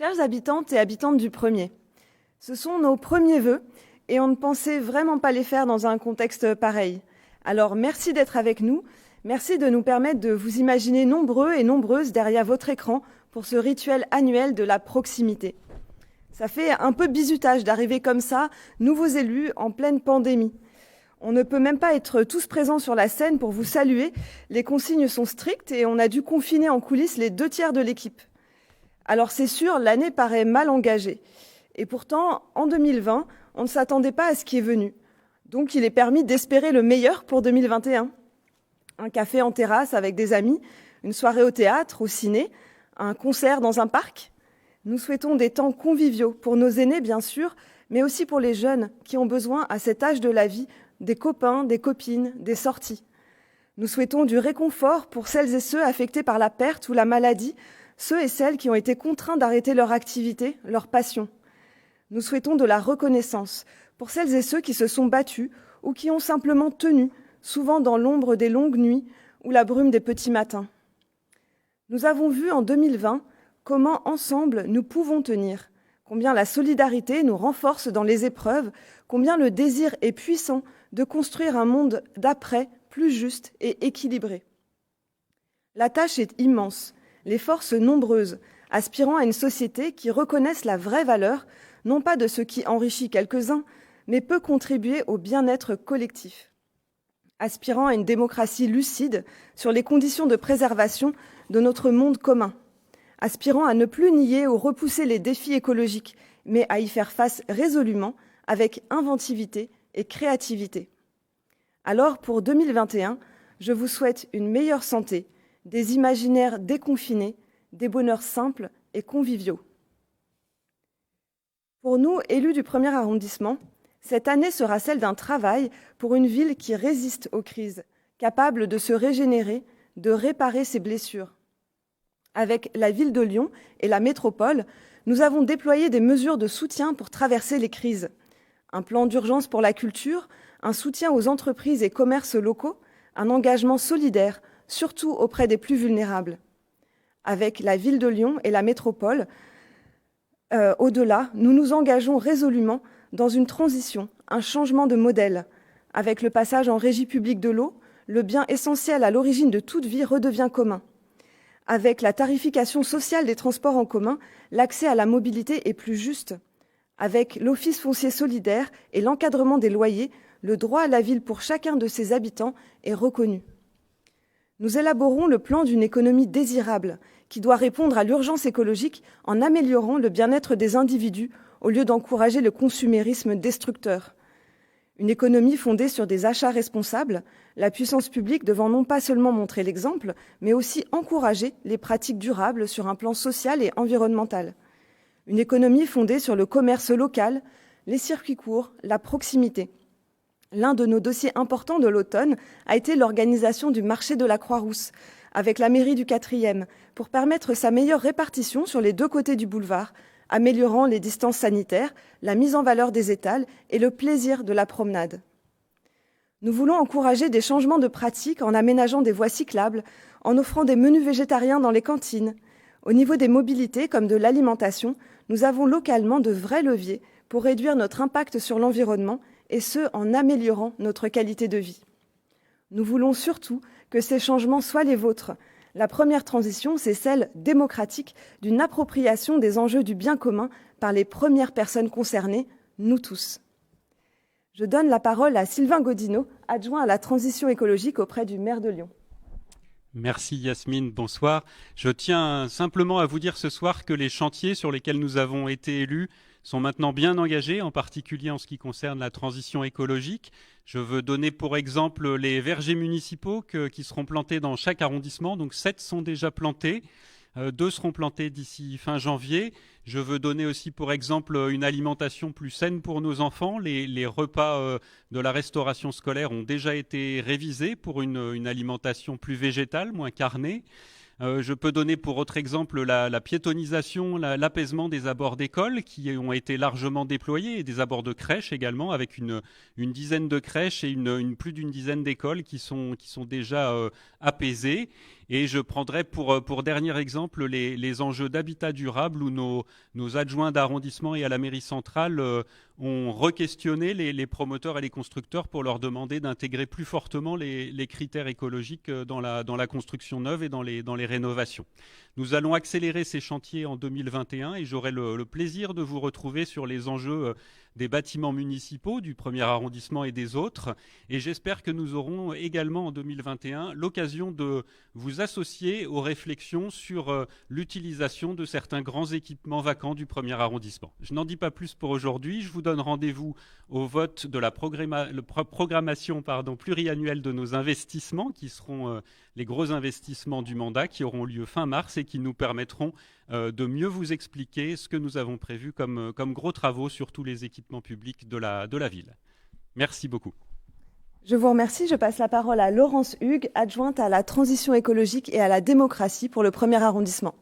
Chères habitantes et habitantes du premier, ce sont nos premiers vœux et on ne pensait vraiment pas les faire dans un contexte pareil. Alors merci d'être avec nous, merci de nous permettre de vous imaginer nombreux et nombreuses derrière votre écran pour ce rituel annuel de la proximité. Ça fait un peu bizutage d'arriver comme ça, nouveaux élus en pleine pandémie. On ne peut même pas être tous présents sur la scène pour vous saluer, les consignes sont strictes et on a dû confiner en coulisses les 2/3 de l'équipe. Alors c'est sûr, l'année paraît mal engagée. Et pourtant, en 2020, on ne s'attendait pas à ce qui est venu. Donc il est permis d'espérer le meilleur pour 2021. Un café en terrasse avec des amis, une soirée au théâtre, au ciné, un concert dans un parc. Nous souhaitons des temps conviviaux pour nos aînés, bien sûr, mais aussi pour les jeunes qui ont besoin, à cet âge de la vie, des copains, des copines, des sorties. Nous souhaitons du réconfort pour celles et ceux affectés par la perte ou la maladie, ceux et celles qui ont été contraints d'arrêter leur activité, leur passion. Nous souhaitons de la reconnaissance pour celles et ceux qui se sont battus ou qui ont simplement tenu, souvent dans l'ombre des longues nuits ou la brume des petits matins. Nous avons vu en 2020 comment, ensemble, nous pouvons tenir, combien la solidarité nous renforce dans les épreuves, combien le désir est puissant de construire un monde d'après plus juste et équilibré. La tâche est immense, les forces nombreuses, aspirant à une société qui reconnaisse la vraie valeur, non pas de ce qui enrichit quelques-uns, mais peut contribuer au bien-être collectif. Aspirant à une démocratie lucide sur les conditions de préservation de notre monde commun. Aspirant à ne plus nier ou repousser les défis écologiques, mais à y faire face résolument, avec inventivité et créativité. Alors, pour 2021, je vous souhaite une meilleure santé, des imaginaires déconfinés, des bonheurs simples et conviviaux. Pour nous, élus du premier arrondissement, cette année sera celle d'un travail pour une ville qui résiste aux crises, capable de se régénérer, de réparer ses blessures. Avec la ville de Lyon et la métropole, nous avons déployé des mesures de soutien pour traverser les crises. Un plan d'urgence pour la culture, un soutien aux entreprises et commerces locaux, un engagement solidaire, surtout auprès des plus vulnérables. Avec la ville de Lyon et la métropole, au-delà, nous nous engageons résolument dans une transition, un changement de modèle. Avec le passage en régie publique de l'eau, le bien essentiel à l'origine de toute vie redevient commun. Avec la tarification sociale des transports en commun, l'accès à la mobilité est plus juste. Avec l'Office foncier solidaire et l'encadrement des loyers, le droit à la ville pour chacun de ses habitants est reconnu. Nous élaborons le plan d'une économie désirable qui doit répondre à l'urgence écologique en améliorant le bien-être des individus au lieu d'encourager le consumérisme destructeur. Une économie fondée sur des achats responsables, la puissance publique devant non pas seulement montrer l'exemple, mais aussi encourager les pratiques durables sur un plan social et environnemental. Une économie fondée sur le commerce local, les circuits courts, la proximité. L'un de nos dossiers importants de l'automne a été l'organisation du marché de la Croix-Rousse, avec la mairie du 4e, pour permettre sa meilleure répartition sur les deux côtés du boulevard, améliorant les distances sanitaires, la mise en valeur des étals et le plaisir de la promenade. Nous voulons encourager des changements de pratiques en aménageant des voies cyclables, en offrant des menus végétariens dans les cantines. Au niveau des mobilités comme de l'alimentation, nous avons localement de vrais leviers pour réduire notre impact sur l'environnement et ce, en améliorant notre qualité de vie. Nous voulons surtout que ces changements soient les vôtres. La première transition, c'est celle démocratique d'une appropriation des enjeux du bien commun par les premières personnes concernées, nous tous. Je donne la parole à Sylvain Godineau, adjoint à la transition écologique auprès du maire de Lyon. Merci Yasmine, bonsoir. Je tiens simplement à vous dire ce soir que les chantiers sur lesquels nous avons été élus sont maintenant bien engagés, en particulier en ce qui concerne la transition écologique. Je veux donner pour exemple les vergers municipaux qui seront plantés dans chaque arrondissement. Donc 7 sont déjà plantés. 2 seront plantés d'ici fin janvier. Je veux donner aussi pour exemple une alimentation plus saine pour nos enfants. Les repas de la restauration scolaire ont déjà été révisés pour une alimentation plus végétale, moins carnée. Je peux donner pour autre exemple la piétonisation, l'apaisement des abords d'écoles qui ont été largement déployés et des abords de crèches également avec une dizaine de crèches et plus d'une dizaine d'écoles qui sont déjà apaisées. Et je prendrai pour dernier exemple les enjeux d'habitat durable où nos adjoints d'arrondissement et à la mairie centrale ont re-questionné les promoteurs et les constructeurs pour leur demander d'intégrer plus fortement les critères écologiques dans la construction neuve et dans les rénovations. Nous allons accélérer ces chantiers en 2021 et j'aurai le plaisir de vous retrouver sur les enjeux des bâtiments municipaux, du premier arrondissement et des autres. Et j'espère que nous aurons également en 2021 l'occasion de vous associer aux réflexions sur l'utilisation de certains grands équipements vacants du premier arrondissement. Je n'en dis pas plus pour aujourd'hui. Je vous donne rendez-vous au vote de la programmation pluriannuelle de nos investissements, qui seront les gros investissements du mandat, qui auront lieu fin mars et qui nous permettront de mieux vous expliquer ce que nous avons prévu comme gros travaux sur tous les équipements publics de la ville. Merci beaucoup. Je vous remercie. Je passe la parole à Laurence Hugues, adjointe à la transition écologique et à la démocratie pour le premier arrondissement.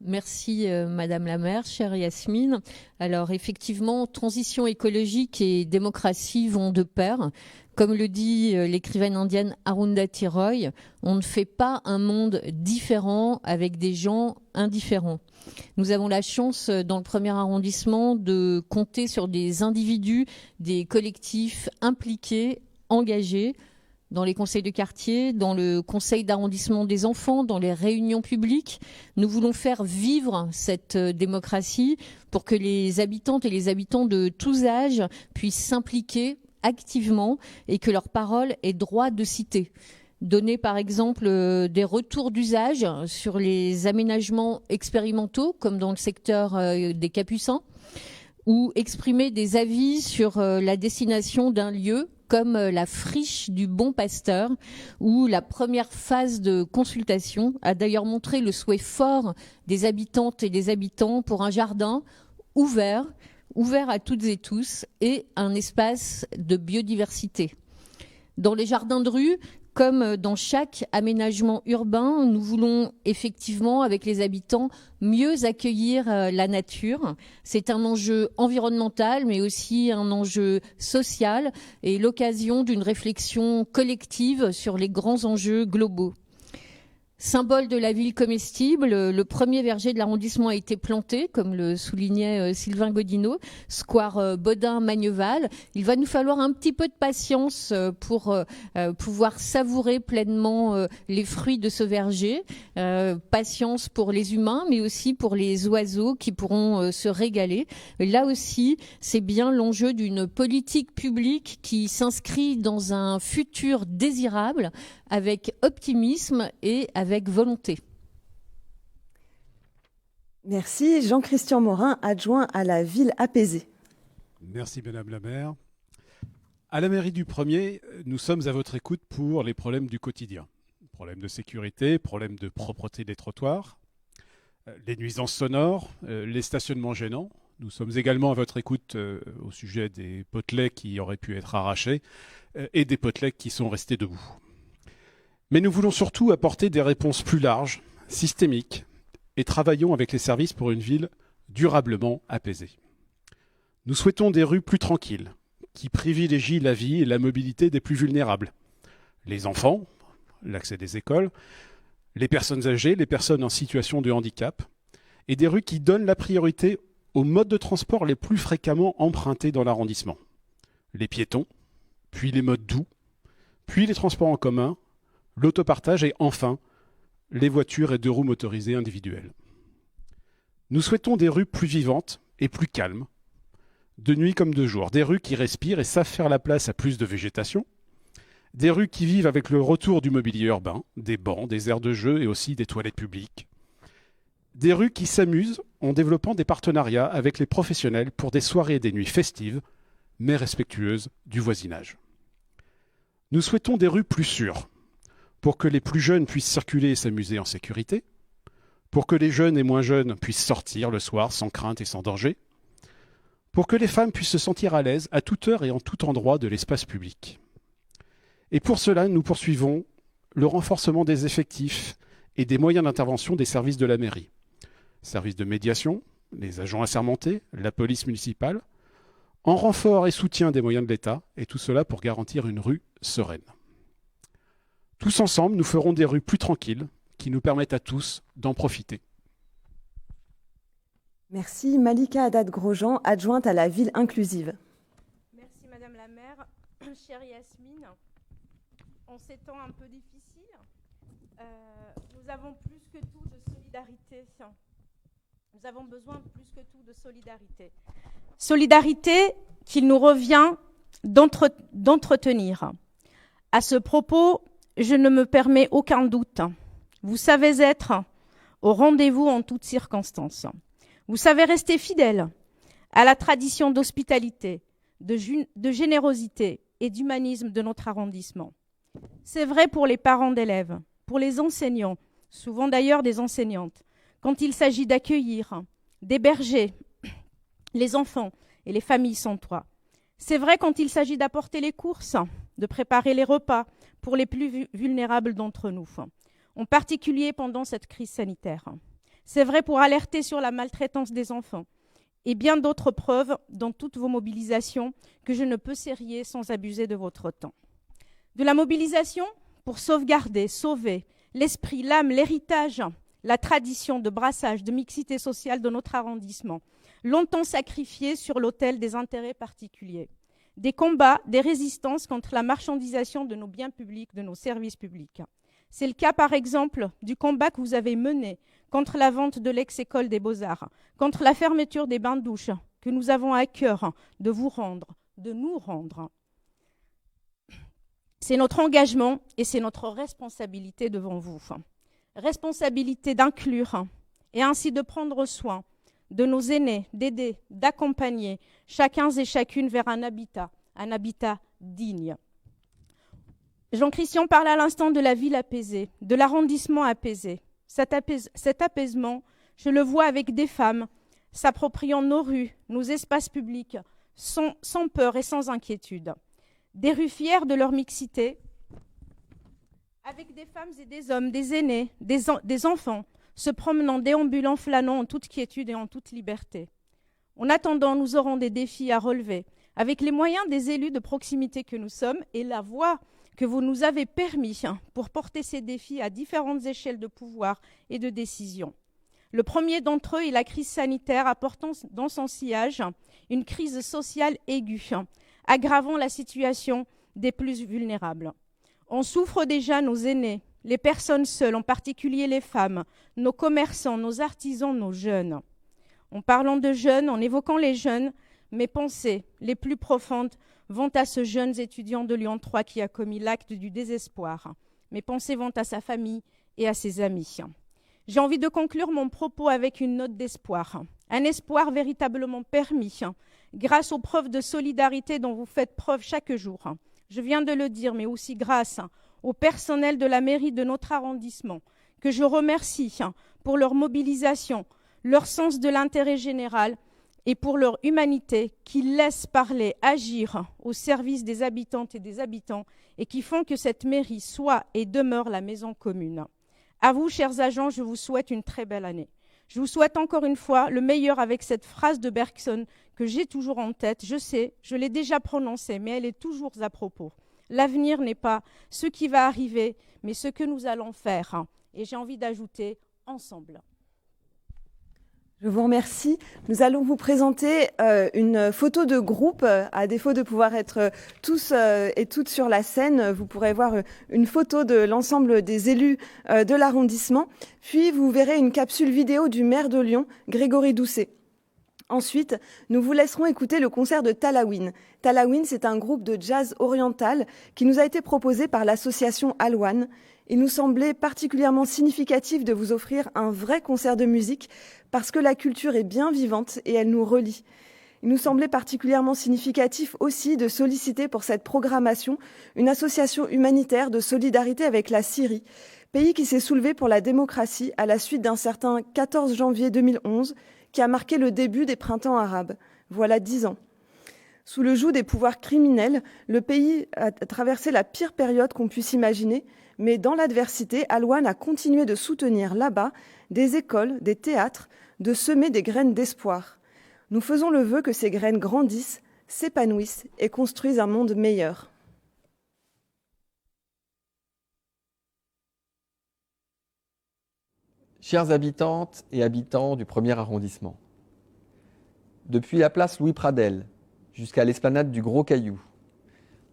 Merci Madame la maire, chère Yasmine. Alors effectivement, transition écologique et démocratie vont de pair. Comme le dit l'écrivaine indienne Arundhati Roy, on ne fait pas un monde différent avec des gens indifférents. Nous avons la chance dans le premier arrondissement de compter sur des individus, des collectifs impliqués, engagés, dans les conseils de quartier, dans le conseil d'arrondissement des enfants, dans les réunions publiques. Nous voulons faire vivre cette démocratie pour que les habitantes et les habitants de tous âges puissent s'impliquer activement et que leur parole ait droit de cité. Donner par exemple des retours d'usage sur les aménagements expérimentaux, comme dans le secteur des Capucins, ou exprimer des avis sur la destination d'un lieu, comme la friche du Bon Pasteur, où la première phase de consultation a d'ailleurs montré le souhait fort des habitantes et des habitants pour un jardin ouvert à toutes et tous, et un espace de biodiversité. Dans les jardins de rue, comme dans chaque aménagement urbain, nous voulons effectivement, avec les habitants, mieux accueillir la nature. C'est un enjeu environnemental, mais aussi un enjeu social et l'occasion d'une réflexion collective sur les grands enjeux globaux. Symbole de la ville comestible, le premier verger de l'arrondissement a été planté, comme le soulignait Sylvain Godineau, square Bodin-Magneval. Il va nous falloir un petit peu de patience pour pouvoir savourer pleinement les fruits de ce verger. Patience pour les humains, mais aussi pour les oiseaux qui pourront se régaler. Là aussi, c'est bien l'enjeu d'une politique publique qui s'inscrit dans un futur désirable, avec optimisme et avec volonté. Merci. Jean-Christian Morin, adjoint à la ville apaisée. Merci Madame la maire. À la mairie du Premier, nous sommes à votre écoute pour les problèmes du quotidien. Problèmes de sécurité, problèmes de propreté des trottoirs, les nuisances sonores, les stationnements gênants. Nous sommes également à votre écoute au sujet des potelets qui auraient pu être arrachés et des potelets qui sont restés debout. Mais nous voulons surtout apporter des réponses plus larges, systémiques, et travaillons avec les services pour une ville durablement apaisée. Nous souhaitons des rues plus tranquilles, qui privilégient la vie et la mobilité des plus vulnérables. Les enfants, l'accès des écoles, les personnes âgées, les personnes en situation de handicap, et des rues qui donnent la priorité aux modes de transport les plus fréquemment empruntés dans l'arrondissement. Les piétons, puis les modes doux, puis les transports en commun, l'autopartage et enfin les voitures et deux roues motorisées individuelles. Nous souhaitons des rues plus vivantes et plus calmes, de nuit comme de jour, des rues qui respirent et savent faire la place à plus de végétation, des rues qui vivent avec le retour du mobilier urbain, des bancs, des aires de jeu et aussi des toilettes publiques, des rues qui s'amusent en développant des partenariats avec les professionnels pour des soirées et des nuits festives, mais respectueuses du voisinage. Nous souhaitons des rues plus sûres, pour que les plus jeunes puissent circuler et s'amuser en sécurité, pour que les jeunes et moins jeunes puissent sortir le soir sans crainte et sans danger, pour que les femmes puissent se sentir à l'aise à toute heure et en tout endroit de l'espace public. Et pour cela, nous poursuivons le renforcement des effectifs et des moyens d'intervention des services de la mairie. Services de médiation, les agents assermentés, la police municipale, en renfort et soutien des moyens de l'État, et tout cela pour garantir une rue sereine. Tous ensemble, nous ferons des rues plus tranquilles qui nous permettent à tous d'en profiter. Merci. Malika Haddad-Grosjean, adjointe à la ville inclusive. Merci Madame la maire. Chère Yasmine, en ces temps un peu difficiles, nous avons plus que tout de solidarité. Nous avons besoin plus que tout de solidarité. Solidarité qu'il nous revient d'entretenir. À ce propos, je ne me permets aucun doute. Vous savez être au rendez-vous en toutes circonstances. Vous savez rester fidèle à la tradition d'hospitalité, de générosité et d'humanisme de notre arrondissement. C'est vrai pour les parents d'élèves, pour les enseignants, souvent d'ailleurs des enseignantes, quand il s'agit d'accueillir, d'héberger les enfants et les familles sans toit. C'est vrai quand il s'agit d'apporter les courses, de préparer les repas pour les plus vulnérables d'entre nous, en particulier pendant cette crise sanitaire. C'est vrai pour alerter sur la maltraitance des enfants et bien d'autres preuves dans toutes vos mobilisations que je ne peux serrer sans abuser de votre temps. De la mobilisation pour sauvegarder, sauver l'esprit, l'âme, l'héritage, la tradition de brassage, de mixité sociale de notre arrondissement, longtemps sacrifié sur l'autel des intérêts particuliers. Des combats, des résistances contre la marchandisation de nos biens publics, de nos services publics. C'est le cas, par exemple, du combat que vous avez mené contre la vente de l'ex-école des Beaux-Arts, contre la fermeture des bains-douches que nous avons à cœur de vous rendre, de nous rendre. C'est notre engagement et c'est notre responsabilité devant vous. Responsabilité d'inclure et ainsi de prendre soin de nos aînés, d'aider, d'accompagner chacun et chacune vers un habitat digne. Jean-Christian parle à l'instant de la ville apaisée, de l'arrondissement apaisé. Cet apaisement, je le vois avec des femmes s'appropriant nos rues, nos espaces publics, sans peur et sans inquiétude. Des rues fières de leur mixité, avec des femmes et des hommes, des aînés, des enfants, se promenant, déambulant, flânant en toute quiétude et en toute liberté. En attendant, nous aurons des défis à relever, avec les moyens des élus de proximité que nous sommes et la voix que vous nous avez permis pour porter ces défis à différentes échelles de pouvoir et de décision. Le premier d'entre eux est la crise sanitaire, apportant dans son sillage une crise sociale aiguë, aggravant la situation des plus vulnérables. On souffre déjà nos aînés, les personnes seules, en particulier les femmes, nos commerçants, nos artisans, nos jeunes. En parlant de jeunes, en évoquant les jeunes, mes pensées les plus profondes vont à ce jeune étudiant de Lyon 3 qui a commis l'acte du désespoir. Mes pensées vont à sa famille et à ses amis. J'ai envie de conclure mon propos avec une note d'espoir. Un espoir véritablement permis, grâce aux preuves de solidarité dont vous faites preuve chaque jour. Je viens de le dire, mais aussi grâce au personnel de la mairie de notre arrondissement, que je remercie pour leur mobilisation, leur sens de l'intérêt général et pour leur humanité qui laisse parler, agir au service des habitantes et des habitants et qui font que cette mairie soit et demeure la maison commune. À vous, chers agents, je vous souhaite une très belle année. Je vous souhaite encore une fois le meilleur avec cette phrase de Bergson que j'ai toujours en tête. Je sais, je l'ai déjà prononcée, mais elle est toujours à propos. L'avenir n'est pas ce qui va arriver, mais ce que nous allons faire. Et j'ai envie d'ajouter ensemble. Je vous remercie. Nous allons vous présenter une photo de groupe. À défaut de pouvoir être tous et toutes sur la scène, vous pourrez voir une photo de l'ensemble des élus de l'arrondissement. Puis vous verrez une capsule vidéo du maire de Lyon, Grégory Doucet. Ensuite, nous vous laisserons écouter le concert de Talawin. Talawin, c'est un groupe de jazz oriental qui nous a été proposé par l'association Alwan. Il nous semblait particulièrement significatif de vous offrir un vrai concert de musique parce que la culture est bien vivante et elle nous relie. Il nous semblait particulièrement significatif aussi de solliciter pour cette programmation une association humanitaire de solidarité avec la Syrie, pays qui s'est soulevé pour la démocratie à la suite d'un certain 14 janvier 2011 qui a marqué le début des printemps arabes. Voilà 10 ans. Sous le joug des pouvoirs criminels, le pays a traversé la pire période qu'on puisse imaginer, mais dans l'adversité, Alwan a continué de soutenir là-bas des écoles, des théâtres, de semer des graines d'espoir. Nous faisons le vœu que ces graines grandissent, s'épanouissent et construisent un monde meilleur. Chères habitantes et habitants du 1er arrondissement, depuis la place Louis Pradel jusqu'à l'esplanade du Gros Caillou,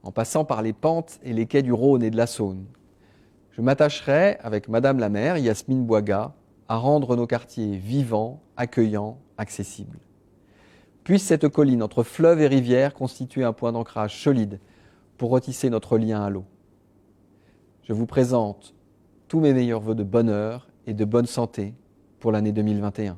en passant par les pentes et les quais du Rhône et de la Saône, je m'attacherai, avec Madame la maire, Yasmine Bouaga, à rendre nos quartiers vivants, accueillants, accessibles. Puisse cette colline entre fleuve et rivière constituer un point d'ancrage solide pour retisser notre lien à l'eau. Je vous présente tous mes meilleurs vœux de bonheur et de bonne santé pour l'année 2021.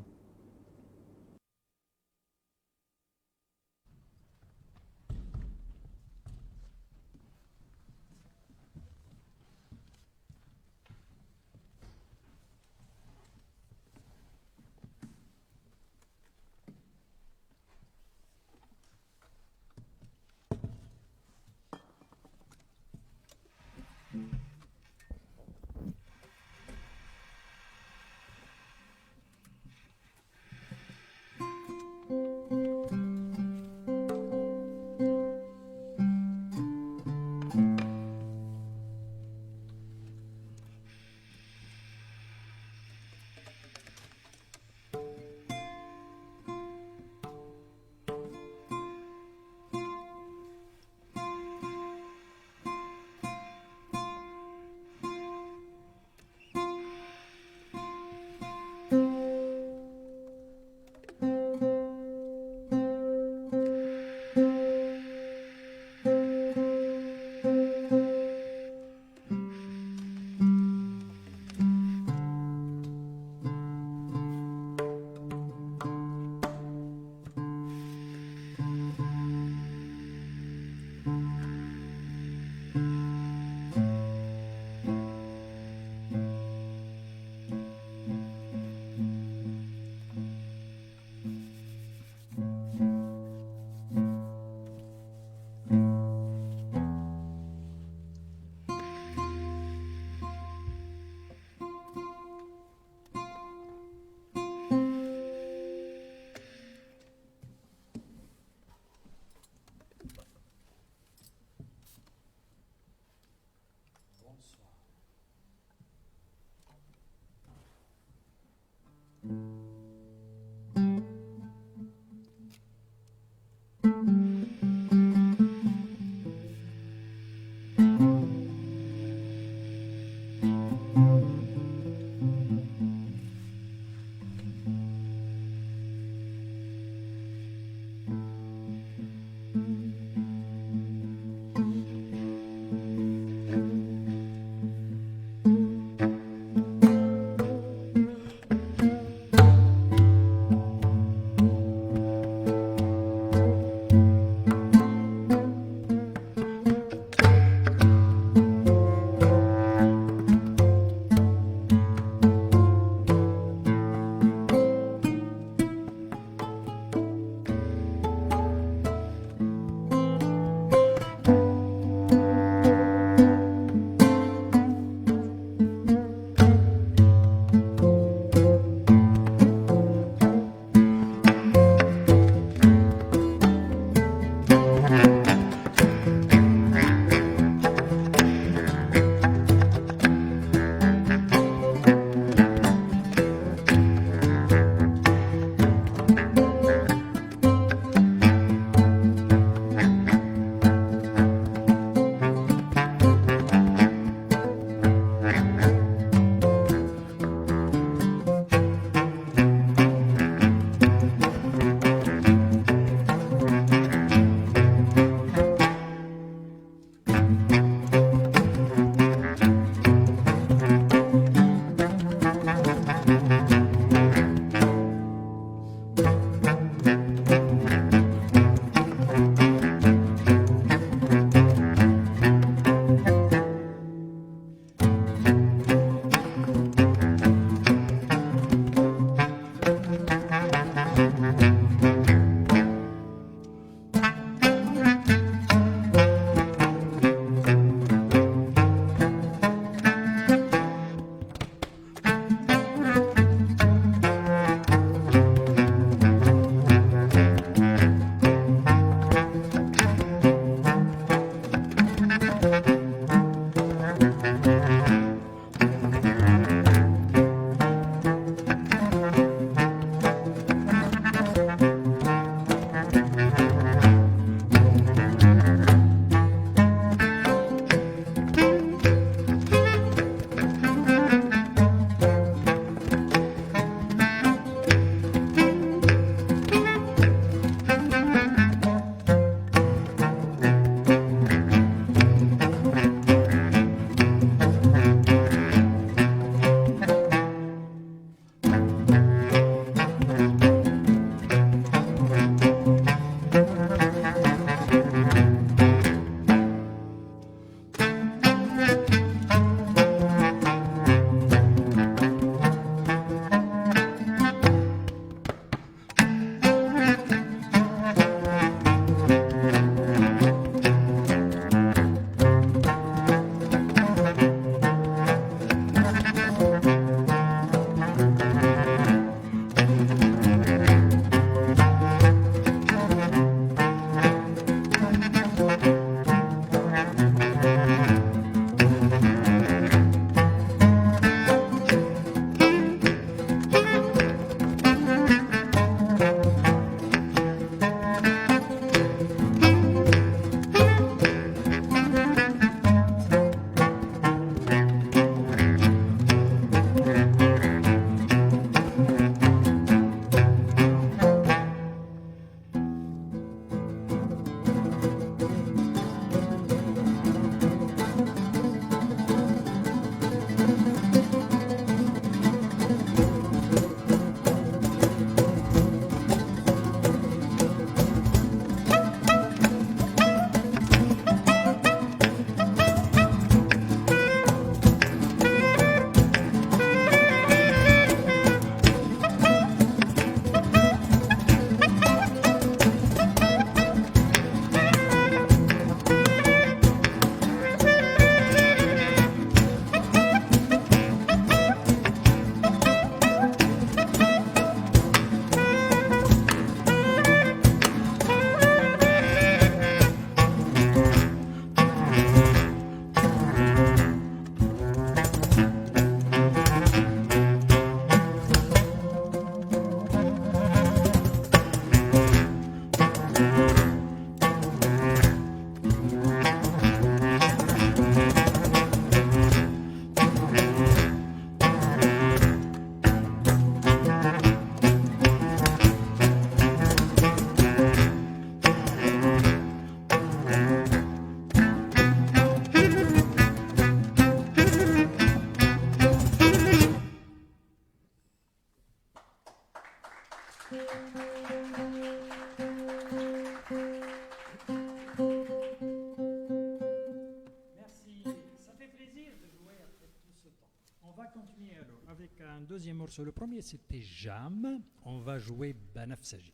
On va continuer alors avec un deuxième morceau. Le premier c'était Jam. On va jouer Banafsaji.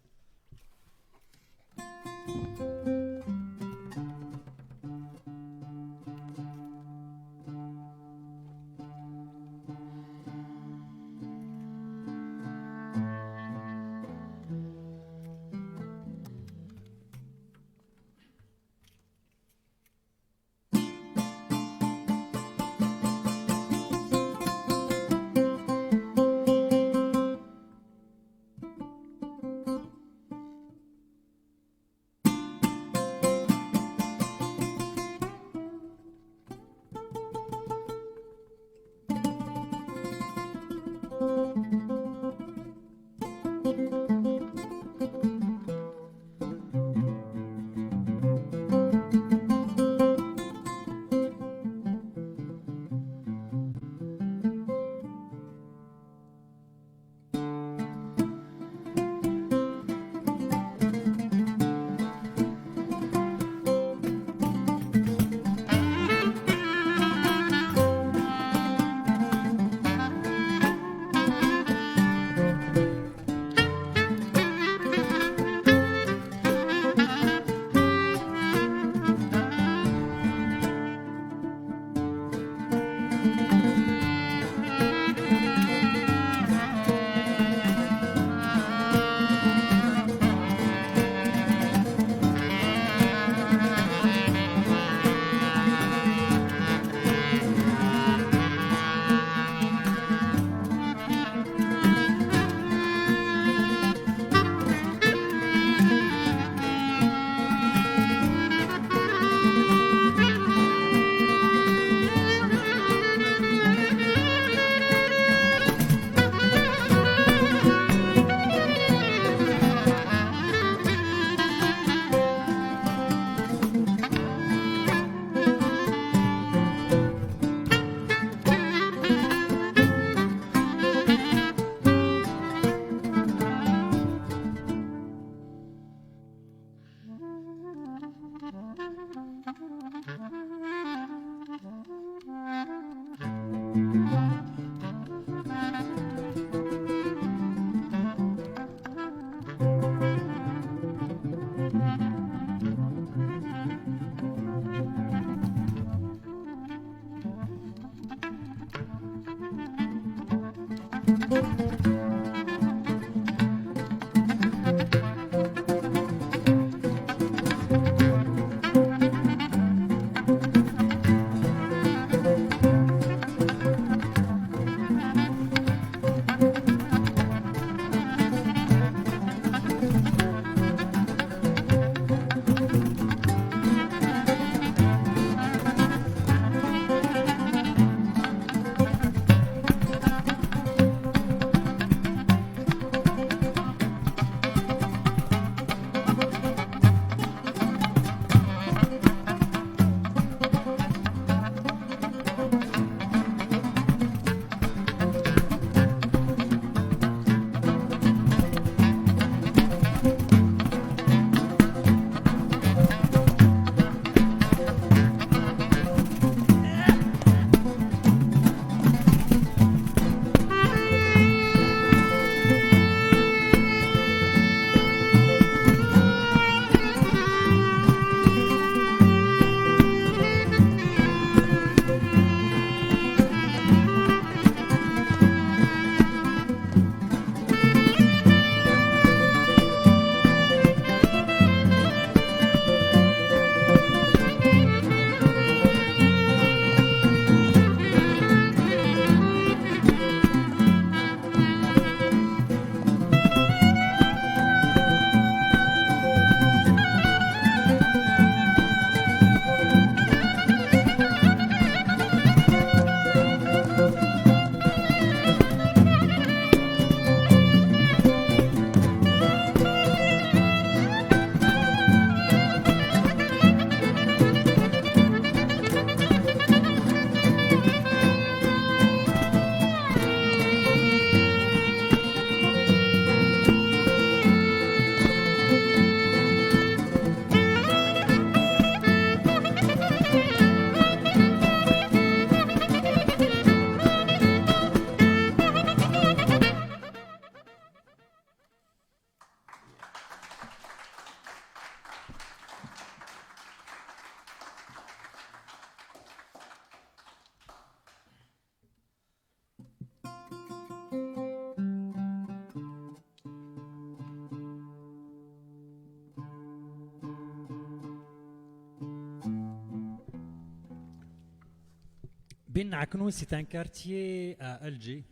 Ben Aknoun, c'est un quartier à Alger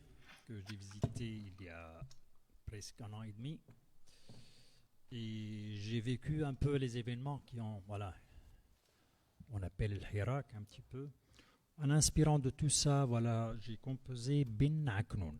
que j'ai visité il y a presque 1 an et demi. Et j'ai vécu un peu les événements qui ont, voilà, on appelle le Hirak un petit peu. En inspirant de tout ça, voilà, j'ai composé Ben Aknoun.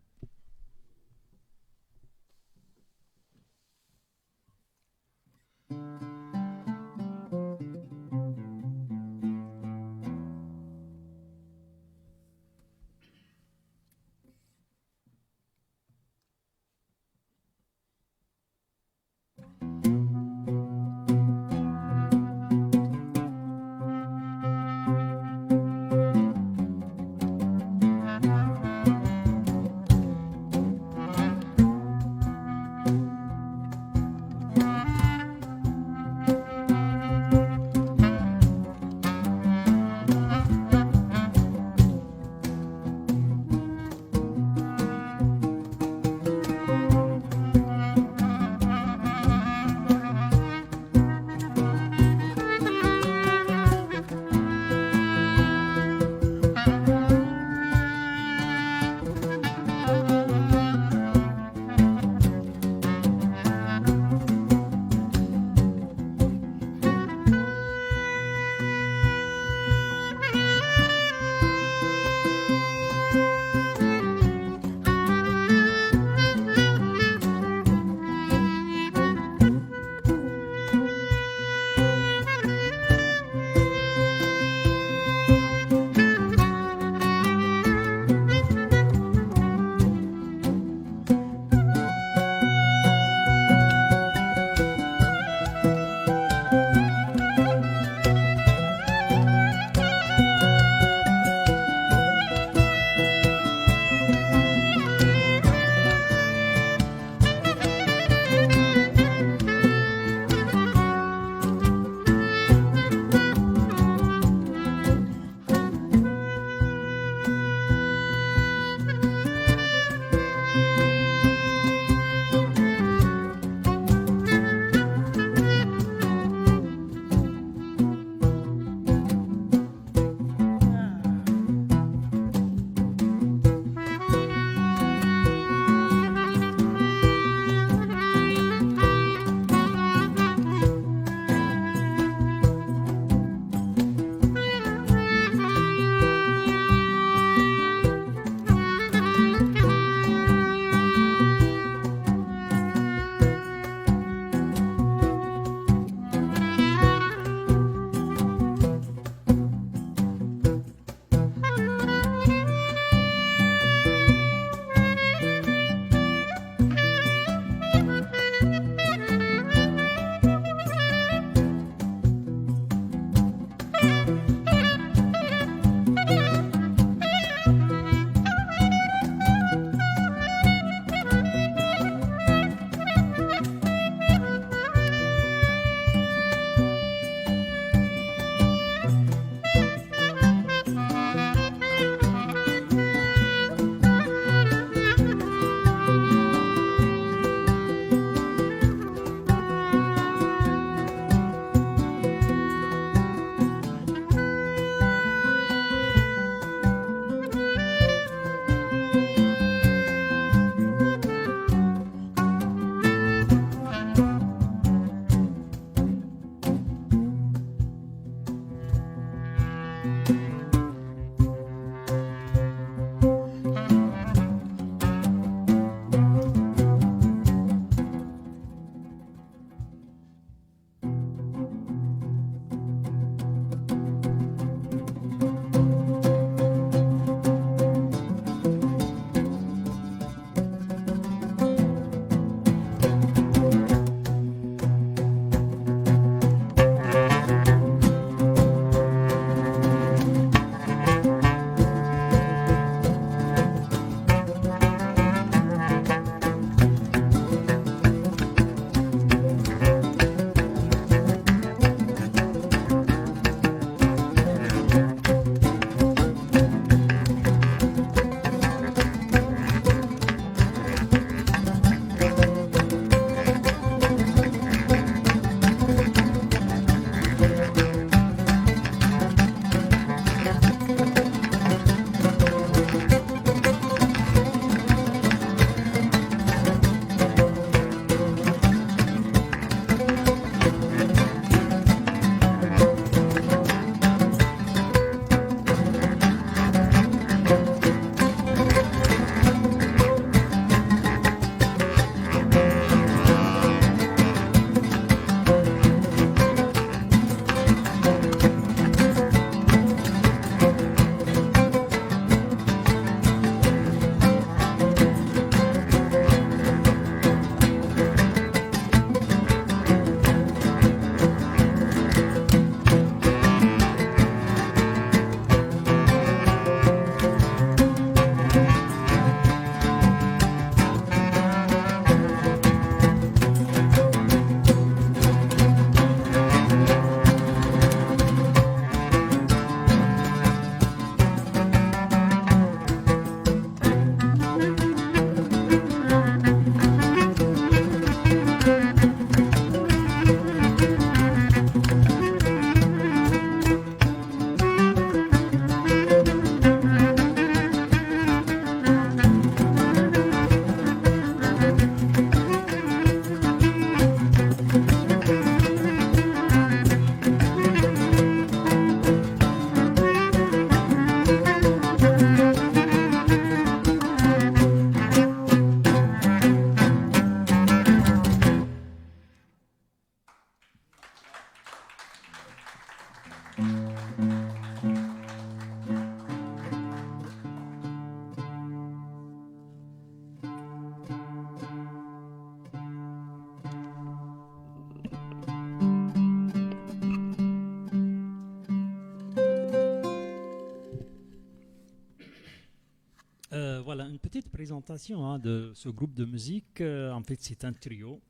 Voilà, une petite présentation de ce groupe de musique. En fait, c'est un trio.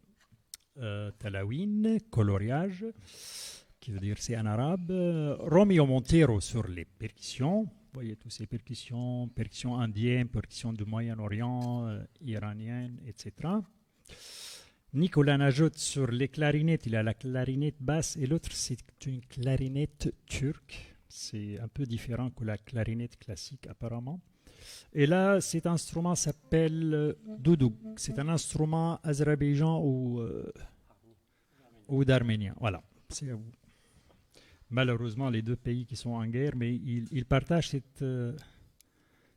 Talawin, coloriage, qui veut dire c'est en arabe. Romeo Montero sur les percussions. Vous voyez tous ces percussions, percussions indiennes, percussions du Moyen-Orient, iraniennes, etc. Nicolas Najot sur les clarinettes. Il a la clarinette basse et l'autre, c'est une clarinette turque. C'est un peu différent que la clarinette classique, apparemment. Et là, cet instrument s'appelle doudouk. C'est un instrument azerbaïdjan ou d'arménien. Voilà, c'est à vous. Malheureusement, les deux pays qui sont en guerre, mais ils partagent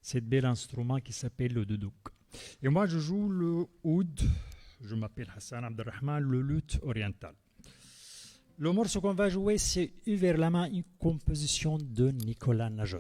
cette bel instrument qui s'appelle le doudouk. Et moi, je joue le oud. Je m'appelle Hassan Abdelrahman, le luth oriental. Le morceau qu'on va jouer, c'est Vers la main, une composition de Nicolas Najot.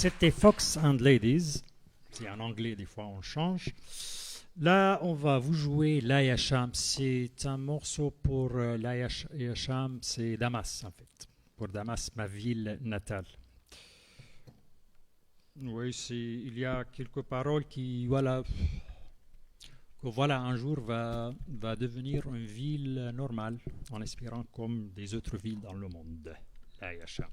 C'était Fox and Ladies. C'est en anglais, des fois on change. Là, on va vous jouer Laya Sham. C'est un morceau pour Laya Sham, c'est Damas en fait. Pour Damas, ma ville natale. Oui, il y a quelques paroles qui, voilà, un jour va devenir une ville normale, en espérant comme des autres villes dans le monde. Laya Sham.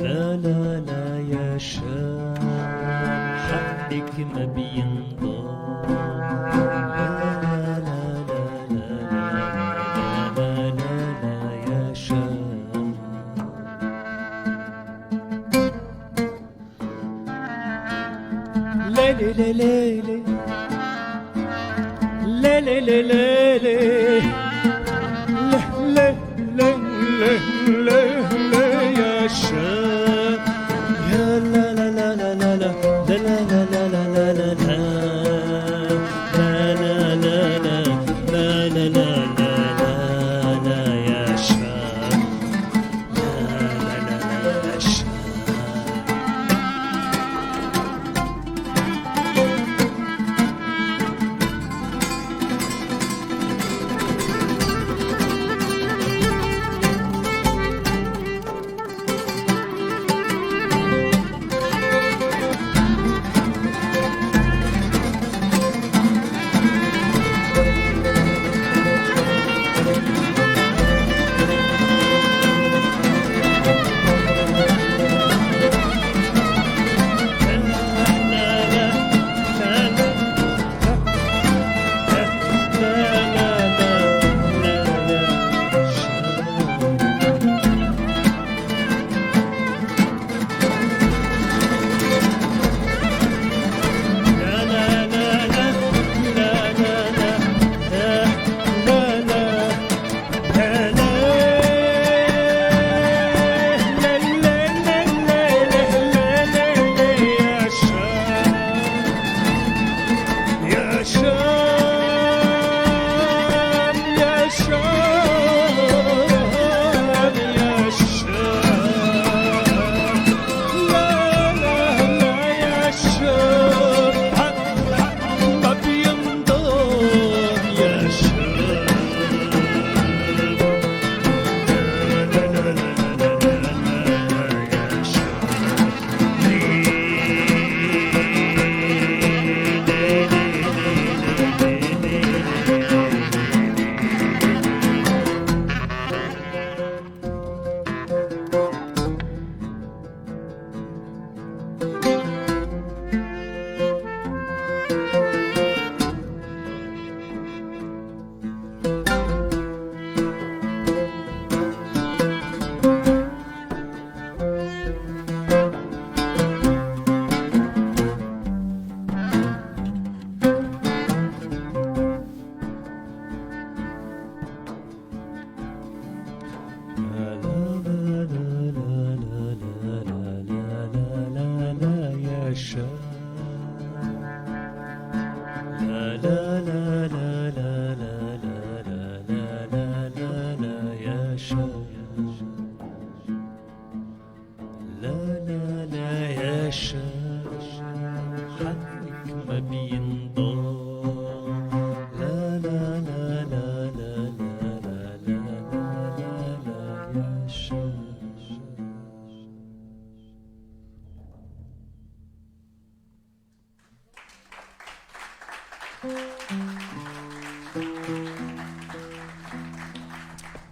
لا لا لا يا شام حقك ما بينضام لا لا لا لا لا لا لا يا شام ليلي ليلي ليلي ليلي لا لا لا لا يا شام يا لا لا لا لا لا لا لا لا لا لا لا لا لا لا لا لا لا لا يا شام لا لا لا يا شام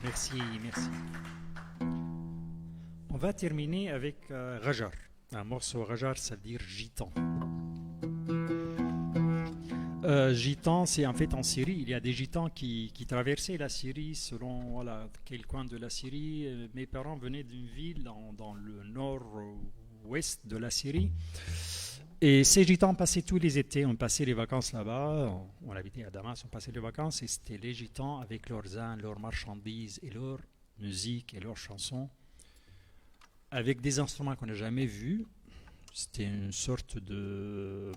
Merci, merci. On va terminer avec Rajar. Un morceau Rajar, ça veut dire gitan. Gitans, c'est en fait en Syrie. Il y a des gitans qui traversaient la Syrie selon voilà, quel coin de la Syrie. Mes parents venaient d'une ville dans le nord-ouest de la Syrie. Et ces gitans passaient tous les étés. On passait les vacances là-bas. On habitait à Damas, on passait les vacances. Et c'était les gitans avec leurs ânes, leurs marchandises et leur musique et leurs chansons. Avec des instruments qu'on n'a jamais vus. C'était une sorte de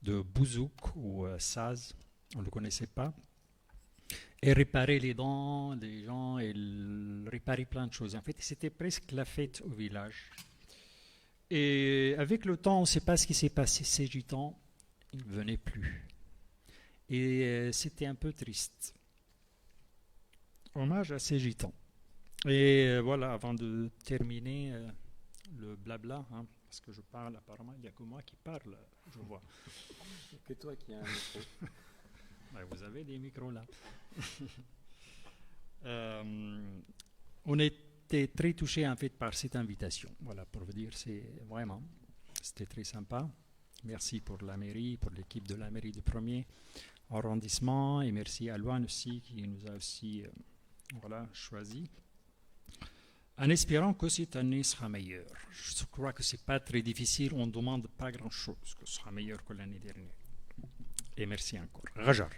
bouzouk ou saz, on ne le connaissait pas, et réparer les dents des gens, et réparer plein de choses. En fait, c'était presque la fête au village. Et avec le temps, on ne sait pas ce qui s'est passé. Ces gitans, ils ne venaient plus. Et c'était un peu triste. Hommage à ces gitans. Et voilà, avant de terminer le blabla, hein, parce que je parle apparemment, il n'y a que moi qui parle, je vois. Que toi qui as un micro. Ouais, vous avez des micros là. On était très touchés en fait par cette invitation. Voilà, pour vous dire, c'était très sympa. Merci pour la mairie, pour l'équipe de la mairie du 1er arrondissement, et merci à Louane aussi qui nous a aussi choisi. En espérant que cette année sera meilleure. Je crois que ce n'est pas très difficile, on ne demande pas grand-chose, que ce sera meilleur que l'année dernière. Et merci encore. Rajar.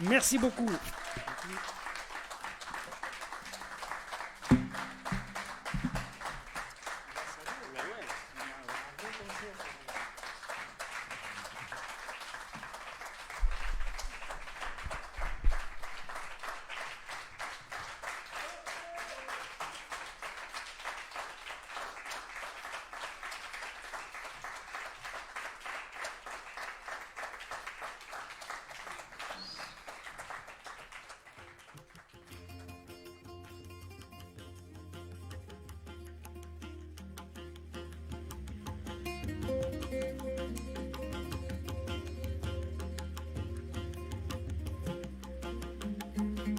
Merci beaucoup.